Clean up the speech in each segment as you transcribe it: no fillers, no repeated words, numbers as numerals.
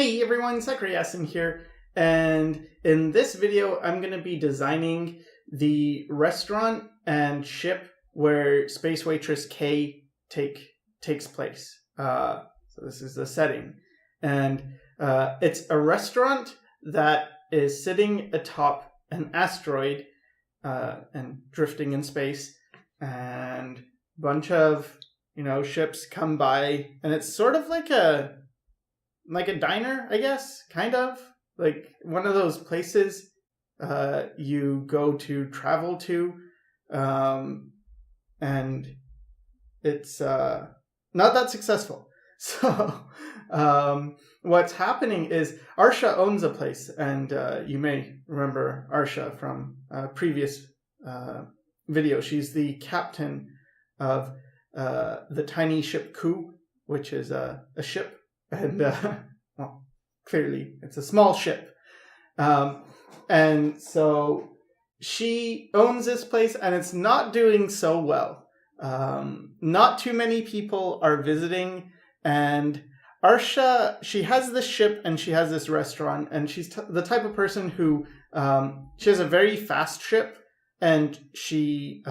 Hey everyone, Sycra here, and in this video I'm going to be designing the restaurant and ship where Space Waitress K takes place. So this is the setting, and it's a restaurant that is sitting atop an asteroid and drifting in space, and a bunch of ships come by, and it's sort of like a diner, I guess, kind of like one of those places you go to travel to, and it's not that successful. So what's happening is Arsha owns a place, and you may remember Arsha from a previous video. She's the captain of the tiny ship Ku, which is a ship. And, well, clearly it's a small ship. And so she owns this place, and it's not doing so well. Not too many people are visiting, and Arsha, she has this ship and she has this restaurant, and she's the type of person who, she has a very fast ship, and she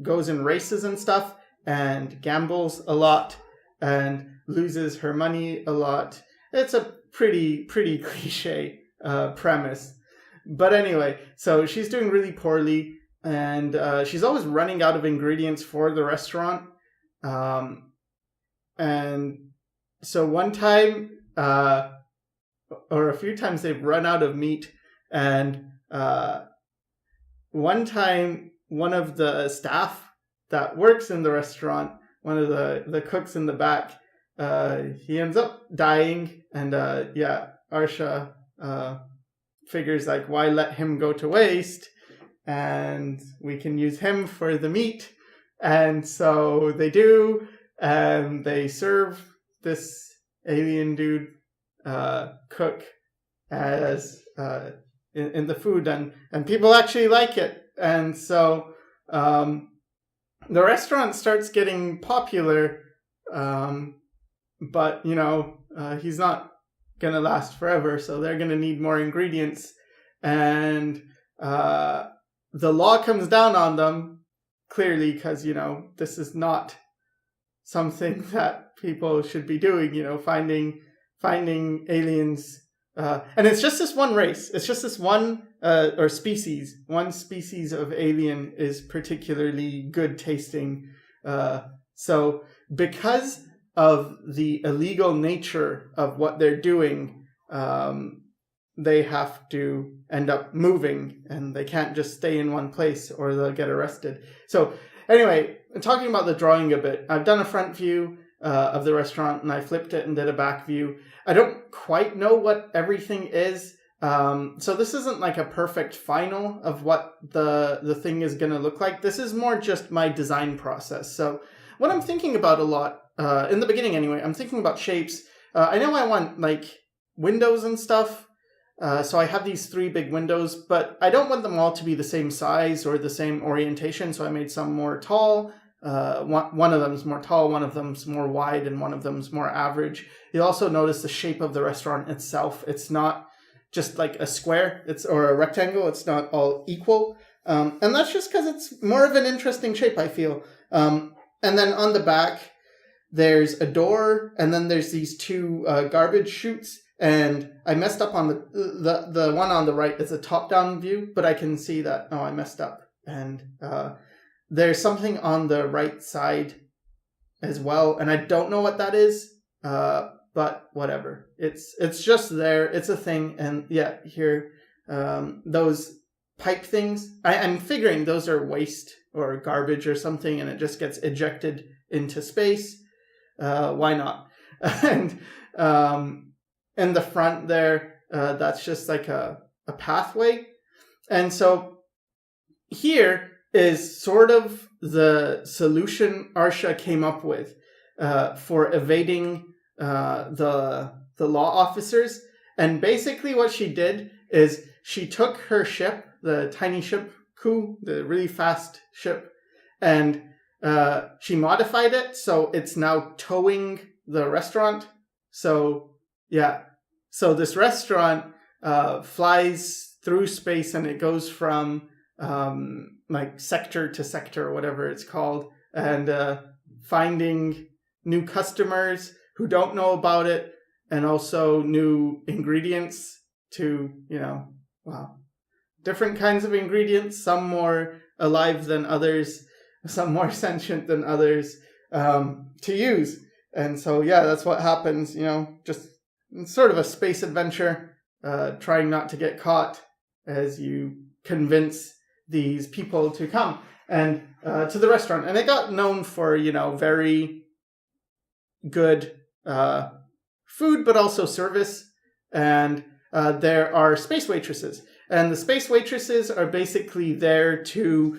goes in races and stuff, and gambles a lot, and loses her money a lot. It's a pretty cliche premise. But anyway, so she's doing really poorly, and she's always running out of ingredients for the restaurant. And so one time, or a few times, they've run out of meat. And one time, one of the staff that works in the restaurant, one of the cooks in the back, he ends up dying, and Arsha figures like, why let him go to waste, and we can use him for the meat. And so they do, and they serve this alien dude cook as in the food, and people actually like it. And so the restaurant starts getting popular, but, he's not going to last forever, so they're going to need more ingredients. And the law comes down on them, clearly, because, this is not something that people should be doing, finding aliens. And it's just this one race. It's just this one, or species. One species of alien is particularly good tasting. So because of the illegal nature of what they're doing, they have to end up moving, and they can't just stay in one place or they'll get arrested. So anyway, talking about the drawing a bit, I've done a front view of the restaurant, and I flipped it and did a back view. I don't quite know what everything is, so this isn't like a perfect final of what the thing is going to look like. This is more just my design process. So what I'm thinking about a lot, in the beginning anyway, I'm thinking about shapes. I know I want like windows and stuff, so I have these 3 big windows, but I don't want them all to be the same size or the same orientation, so I made some more tall. One of them's more tall, one of them's more wide, and one of them's more average. You'll also notice the shape of the restaurant itself. It's not just like a square, or a rectangle. It's not all equal. And that's just because it's more of an interesting shape, I feel. And then on the back, there's a door, and then there's these 2 garbage chutes. And I messed up on the one on the right. It's a top-down view, but I can see that, I messed up. And there's something on the right side as well, and I don't know what that is, but whatever. It's just there. It's a thing, and yeah, here, those pipe things, I'm figuring those are waste or garbage or something, and it just gets ejected into space. Why not? And in the front there, that's just like a pathway. And so here is sort of the solution Arsha came up with for evading the law officers. And basically what she did is she took her ship, the tiny ship Ku, the really fast ship, and she modified it so it's now towing the restaurant. So yeah, So this restaurant flies through space, and it goes from like sector to sector, or whatever it's called, and finding new customers who don't know about it, and also new ingredients to, different kinds of ingredients, some more alive than others, some more sentient than others, to use. And so, yeah, that's what happens, just sort of a space adventure, trying not to get caught as you convince these people to come and to the restaurant. And it got known for, very good food, but also service. And there are space waitresses. And the space waitresses are basically there to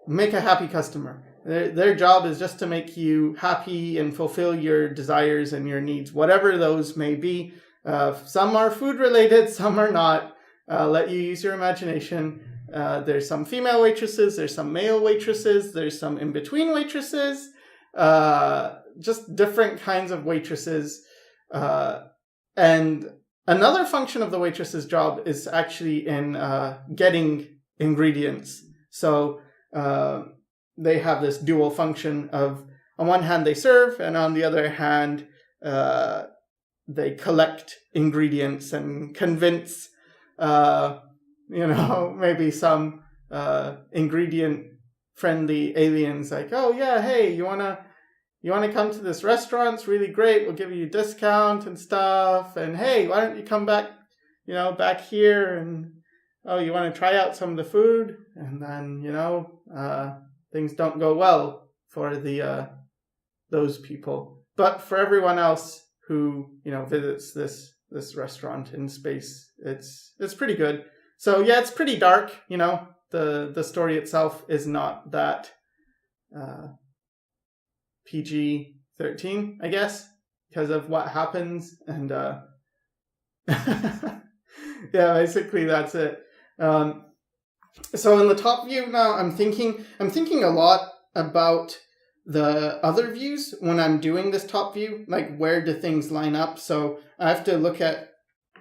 make a happy customer. Their job is just to make you happy and fulfill your desires and your needs, whatever those may be. Some are food related, some are not. Let you use your imagination. There's some female waitresses, there's some male waitresses, there's some in-between waitresses, just different kinds of waitresses. And another function of the waitress's job is actually in getting ingredients. So they have this dual function of, on one hand, they serve, and on the other hand, they collect ingredients and convince, maybe some ingredient-friendly aliens, like, oh yeah, hey, you wanna come to this restaurant? It's really great. We'll give you a discount and stuff. And hey, why don't you come back, back here, and oh, you want to try out some of the food? And then, things don't go well for those people. But for everyone else who, visits this restaurant in space, it's pretty good. So yeah, it's pretty dark. The story itself is not that PG-13, I guess, because of what happens. And yeah, basically that's it. So in the top view now, I'm thinking a lot about the other views when I'm doing this top view, like where do things line up. So I have to look at,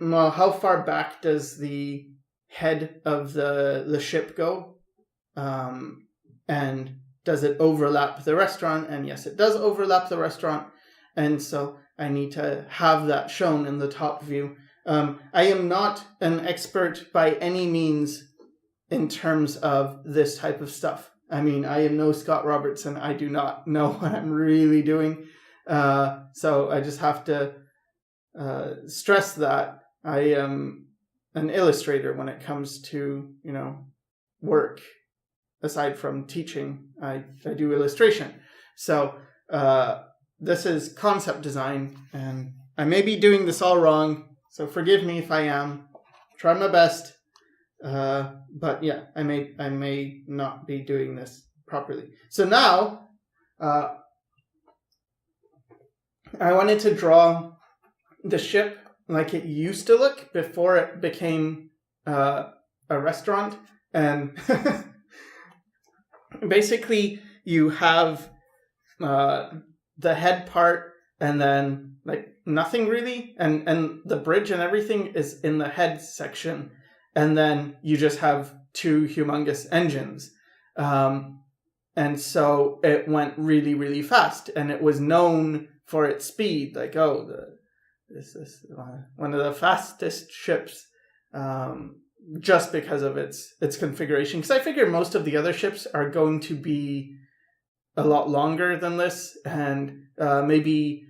how far back does the head of the ship go, and does it overlap the restaurant? And yes, it does overlap the restaurant, and so I need to have that shown in the top view. I am not an expert by any means in terms of this type of stuff. I mean, I am no Scott Robertson. I do not know what I'm really doing. So I just have to stress that I am an illustrator when it comes to, work. Aside from teaching, I do illustration. So this is concept design, and I may be doing this all wrong, so forgive me if I am. Try my best. But yeah, I may not be doing this properly. So now, I wanted to draw the ship like it used to look before it became a restaurant. And basically, you have the head part, and then like nothing really, and the bridge and everything is in the head section. And then you just have two humongous engines. And so it went really, really fast. And it was known for its speed. Like, this is one of the fastest ships, just because of its configuration. Because I figure most of the other ships are going to be a lot longer than this. And maybe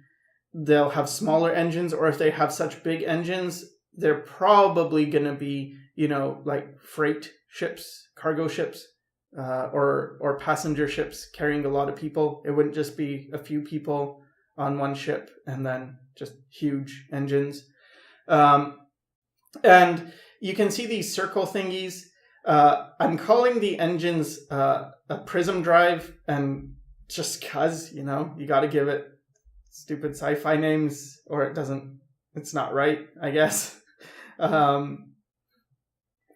they'll have smaller engines. Or if they have such big engines, they're probably going to be, like freight ships, cargo ships, or passenger ships carrying a lot of people. It wouldn't just be a few people on one ship and then just huge engines. And you can see these circle thingies. I'm calling the engines a prism drive, and just cause, you got to give it stupid sci-fi names or it's not right, I guess.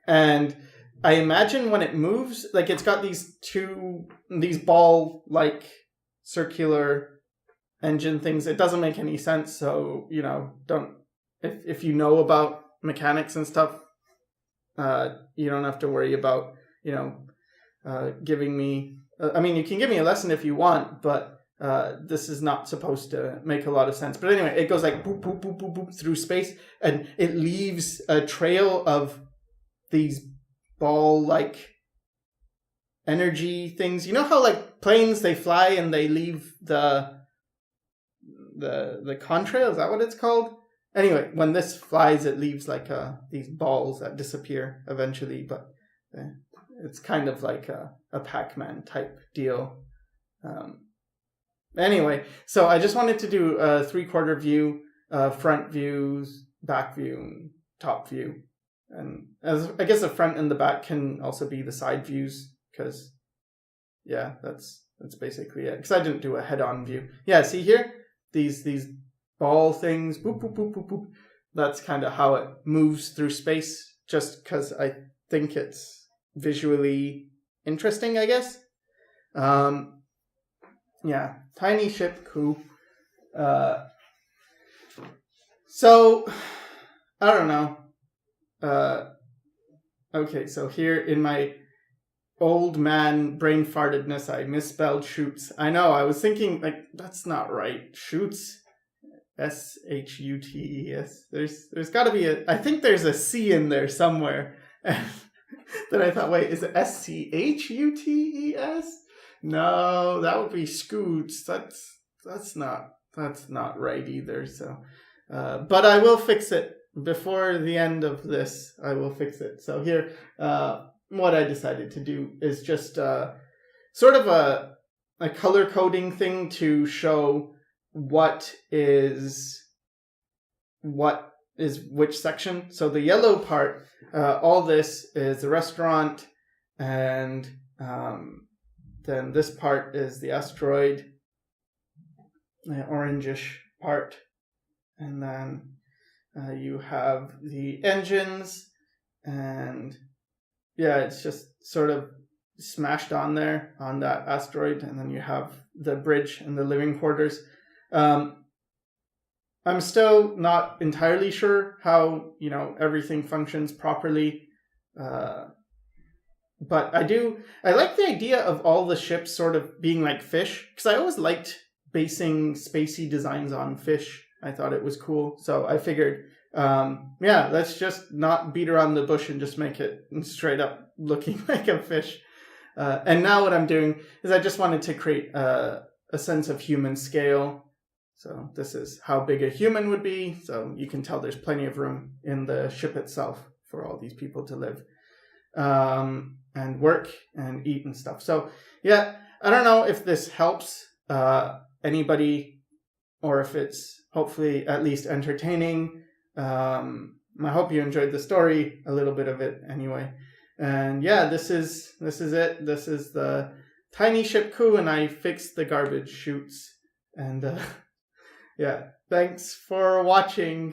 And I imagine when it moves, like it's got these ball-like circular engine things. It doesn't make any sense, so, don't if you know about mechanics and stuff, you don't have to worry about, giving me... I mean, you can give me a lesson if you want, but this is not supposed to make a lot of sense. But anyway, it goes like boop, boop, boop, boop, boop through space, and it leaves a trail of these ball-like energy things. You know how like planes, they fly and they leave the contrail? Is that what it's called? Anyway, when this flies, it leaves like these balls that disappear eventually, but it's kind of like a Pac-Man type deal. Anyway, so I just wanted to do a 3/4 view, front views, back view, and top view. And as I guess the front and the back can also be the side views, because yeah, that's basically it. Because I didn't do a head-on view. Yeah, see here? These ball things, boop, boop, boop, boop, boop. That's kind of how it moves through space, just because I think it's visually interesting, I guess. Yeah, tiny ship, cool. So, I don't know. Okay, so here in my old man brain fartedness, I misspelled shoots. I know, I was thinking, like, that's not right. Shoots, S-H-U-T-E-S. There's got to be I think there's a C in there somewhere. Then I thought, wait, is it S-C-H-U-T-E-S? No, that would be scoots. That's not right either. So, but I will fix it before the end of this. I will fix it. So here, what I decided to do is just sort of a color coding thing to show what is which section. So the yellow part, all this is the restaurant, and then this part is the asteroid, the orangish part, and then you have the engines, and yeah, it's just sort of smashed on there on that asteroid, and then you have the bridge and the living quarters. I'm still not entirely sure how, everything functions properly. But I like the idea of all the ships sort of being like fish, because I always liked basing spacey designs on fish. I thought it was cool. So I figured, let's just not beat around the bush and just make it straight up looking like a fish. And now what I'm doing is I just wanted to create a sense of human scale. So this is how big a human would be. So you can tell there's plenty of room in the ship itself for all these people to live. And work and eat and stuff. So yeah, I don't know if this helps anybody, or if it's hopefully at least entertaining. I hope you enjoyed the story, a little bit of it anyway. And yeah, this is it. This is the tiny ship coup, and I fixed the garbage chutes. And yeah, thanks for watching.